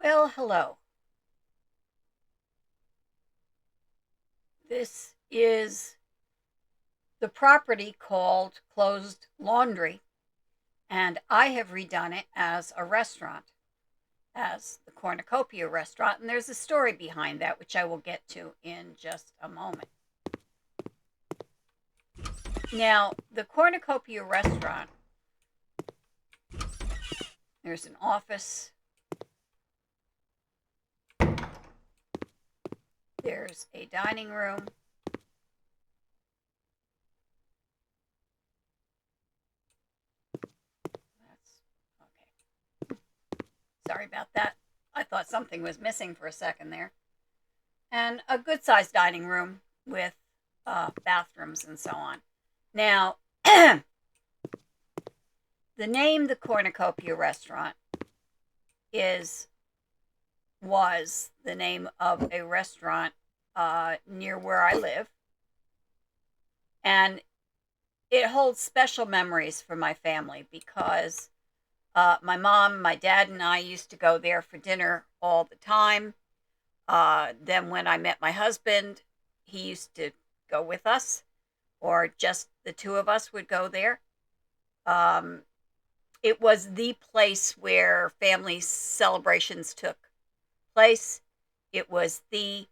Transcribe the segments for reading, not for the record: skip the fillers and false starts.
Well, hello. This is the property called Closed Laundry, and I have redone it as a restaurant, as the Cornucopia restaurant, and there's a story behind that, which I will get to in just a moment. Now, the Cornucopia restaurant, there's an office, there's a dining room, that's okay. Sorry about that. I thought something was missing for a second there. And a good sized dining room with bathrooms and so on. Now, the name the Cornucopia restaurant is was the name of a restaurant near where I live, and it holds special memories for my family because my mom, my dad, and I used to go there for dinner all the time. Then, when I met my husband, he used to go with us, or just the two of us would go there. Um, it was the place where family celebrations took place. It was the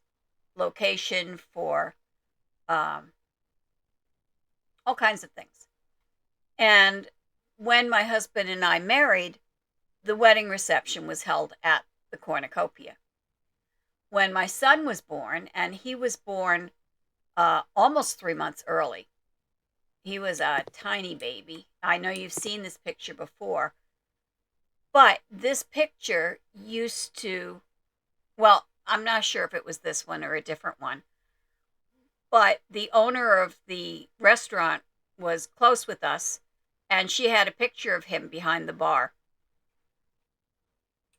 location for um, all kinds of things. And when my husband and I married, the wedding reception was held at the Cornucopia. When my son was born, and he was born almost 3 months early, he was a tiny baby. I know you've seen this picture before, but this picture used to, well, I'm not sure if it was this one or a different one, but the owner of the restaurant was close with us, and she had a picture of him behind the bar.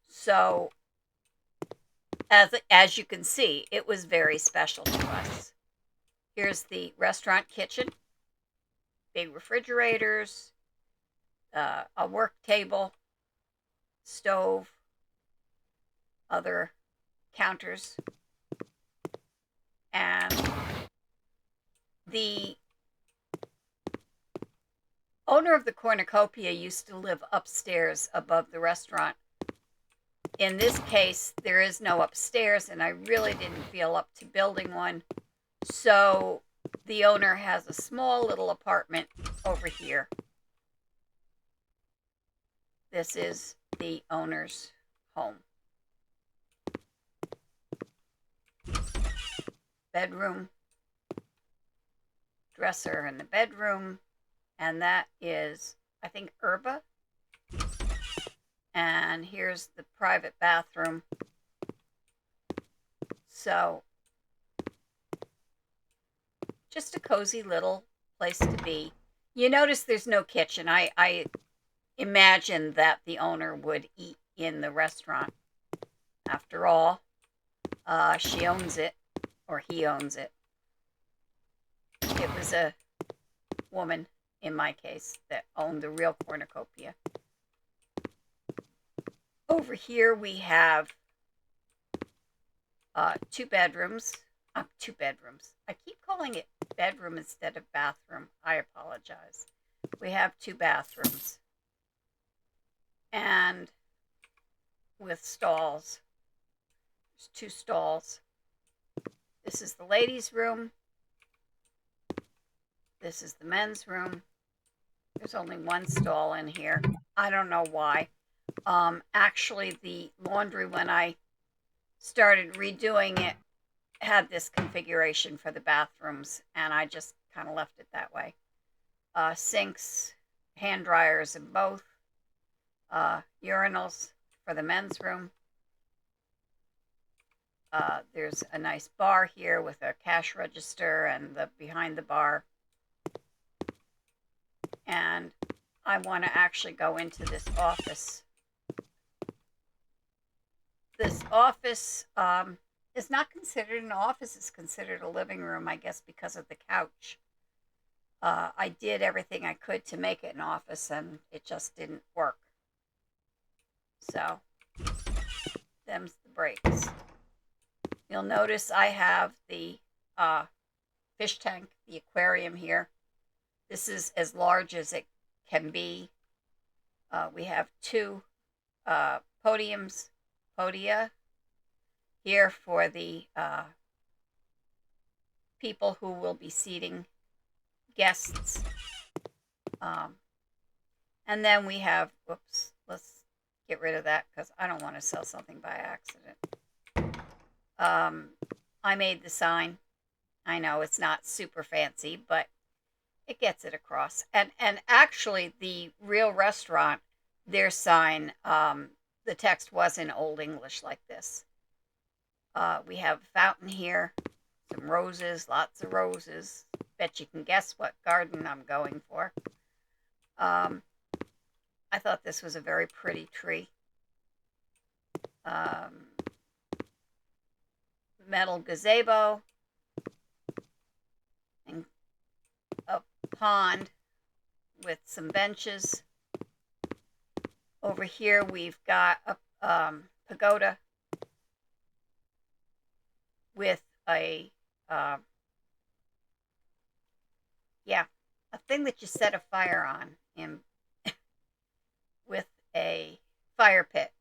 So, as you can see, it was very special to us. Here's the restaurant kitchen, big refrigerators, a work table, stove, other counters, and the owner of the Cornucopia used to live upstairs above the restaurant. In this case, there is no upstairs, and I really didn't feel up to building one. So the owner has a small little apartment over here. This is the owner's home. Bedroom, dresser in the bedroom, and that is, I think, Herba. And here's the private bathroom. So, just a cozy little place to be. You notice there's no kitchen. I imagine that the owner would eat in the restaurant. After all, she owns it, or he owns it. It was a woman, in my case, that owned the real Cornucopia. Over here we have two bedrooms. Two bedrooms. I keep calling it bedroom instead of bathroom. I apologize. We have two bathrooms. And with stalls. There's two stalls. This is the ladies' room. This is the men's room. There's only one stall in here. I don't know why. Actually, the laundry, when I started redoing it, had this configuration for the bathrooms, and I just kind of left it that way. Sinks, hand dryers in both, urinals for the men's room. There's a nice bar here with a cash register and the behind the bar. And I want to actually go into this office. This office is not considered an office, it's considered a living room, I guess, because of the couch. I did everything I could to make it an office, and it just didn't work. So them's the brakes. You'll notice I have the fish tank, the aquarium here. This is as large as it can be. We have two podia here for the people who will be seating guests. And then we have, whoops, let's get rid of that because I don't want to sell something by accident. I made the sign. I know it's not super fancy, but it gets it across. And actually, the real restaurant, their sign, the text was in Old English like this. We have a fountain here, some roses, lots of roses. Bet you can guess what garden I'm going for. I thought this was a very pretty tree. Metal gazebo and a pond with some benches. Over here we've got a pagoda with a thing that you set a fire on in with a fire pit.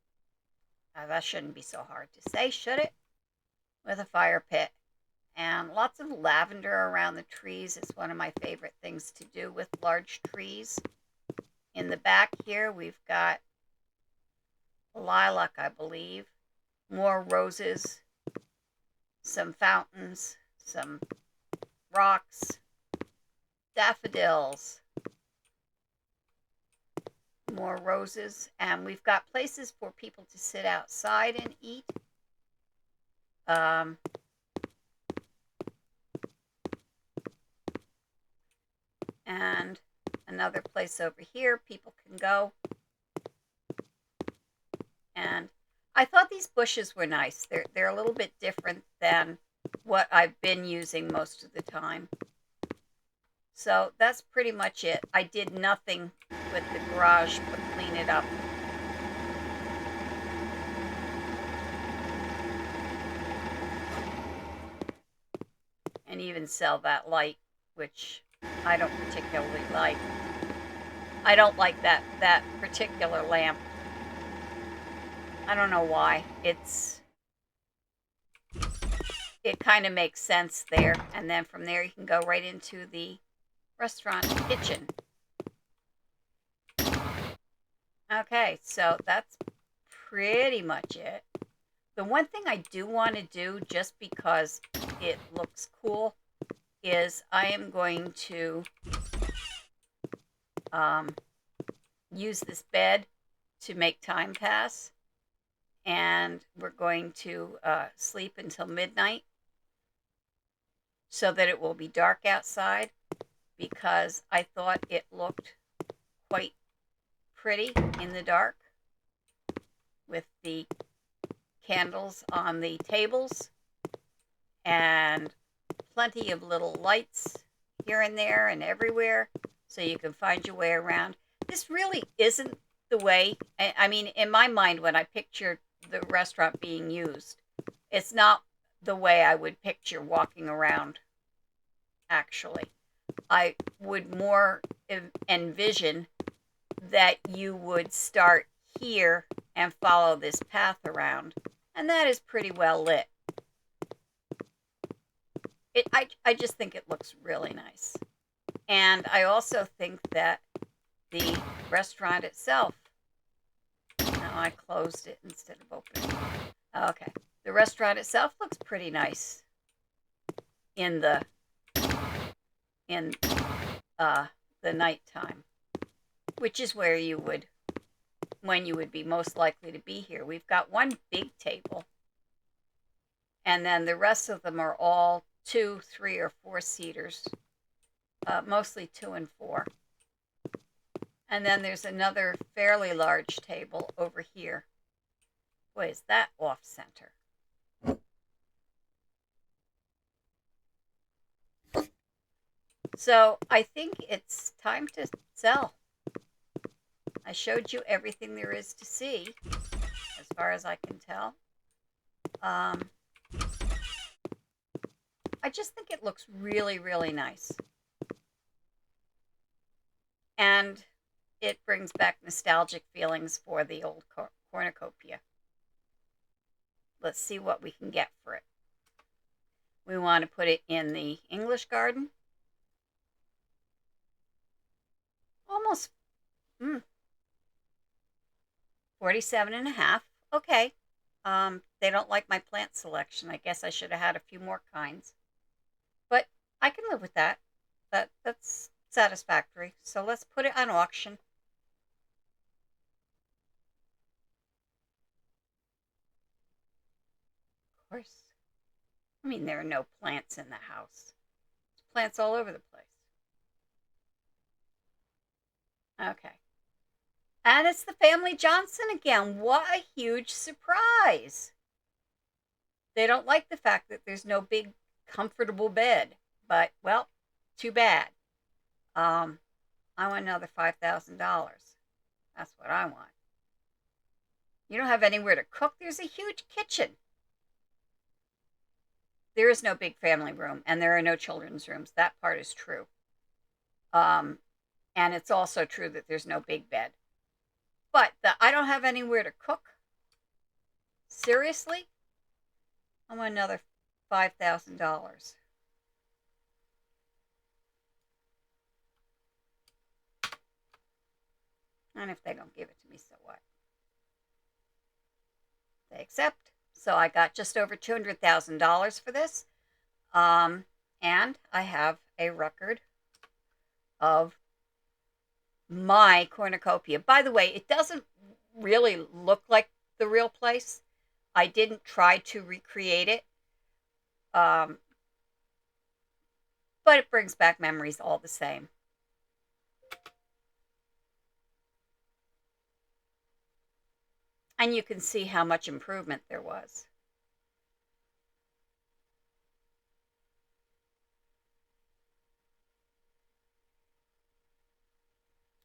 That shouldn't be so hard to say, should it? With a fire pit. And lots of lavender around the trees. It's one of my favorite things to do with large trees. In the back here, we've got lilac, I believe. More roses. Some fountains. Some rocks. Daffodils. More roses. And we've got places for people to sit outside and eat. And another place over here people can go. And I thought these bushes were nice. They're a little bit different than what I've been using most of the time. So that's pretty much it. I did nothing with the garage but clean it up. And even sell that light, which I don't particularly like. I don't like that particular lamp. I don't know why. It kind of makes sense there. And then from there you can go right into the restaurant kitchen. Okay, so that's pretty much it. The one thing I do want to do, just because it looks cool, is I am going to use this bed to make time pass. And we're going to sleep until midnight so that it will be dark outside, because I thought it looked quite pretty in the dark with the candles on the tables and plenty of little lights here and there and everywhere so you can find your way around. This really isn't the way, I mean, in my mind, when I picture the restaurant being used, it's not the way I would picture walking around, actually. I would more envision that you would start here and follow this path around, and that is pretty well lit. I just think it looks really nice. And I also think that the restaurant itself, now I closed it instead of opening it. Okay, the restaurant itself looks pretty nice in the nighttime, which is where you would, when you would be most likely to be here. We've got one big table, and then the rest of them are all 2, 3, or 4 seaters, mostly 2 and 4. And then there's another fairly large table over here. Boy, is that off center. So I think it's time to sell. I showed you everything there is to see, as far as I can tell. Um, I just think it looks really, really nice. And it brings back nostalgic feelings for the old cornucopia. Let's see what we can get for it. We want to put it in the English garden. Almost 47 and a half. Okay. They don't like my plant selection. I guess I should have had a few more kinds. But I can live with that. That's satisfactory. So let's put it on auction. Of course. I mean, there are no plants in the house. There's plants all over the place. Okay. And it's the family Johnson again. What a huge surprise. They don't like the fact that there's no big, comfortable bed. But, well, too bad. Um, I want another $5,000. That's what I want. You don't have anywhere to cook. There's a huge kitchen. There is no big family room, and there are no children's rooms. That part is true. Um, and it's also true that there's no big bed. But I don't have anywhere to cook. Seriously? I want another $5,000. And if they don't give it to me, so what? They accept. So I got just over $200,000 for this. Um, and I have a record of my cornucopia. By the way, it doesn't really look like the real place. I didn't try to recreate it. Um, but it brings back memories all the same. And you can see how much improvement there was.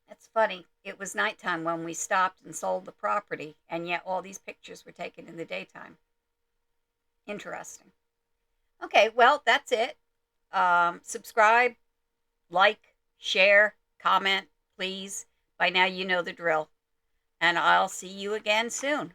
It's funny. It was nighttime when we stopped and sold the property, and yet all these pictures were taken in the daytime. Interesting. Okay, well, that's it. Subscribe, like, share, comment, please. By now, you know the drill. And I'll see you again soon.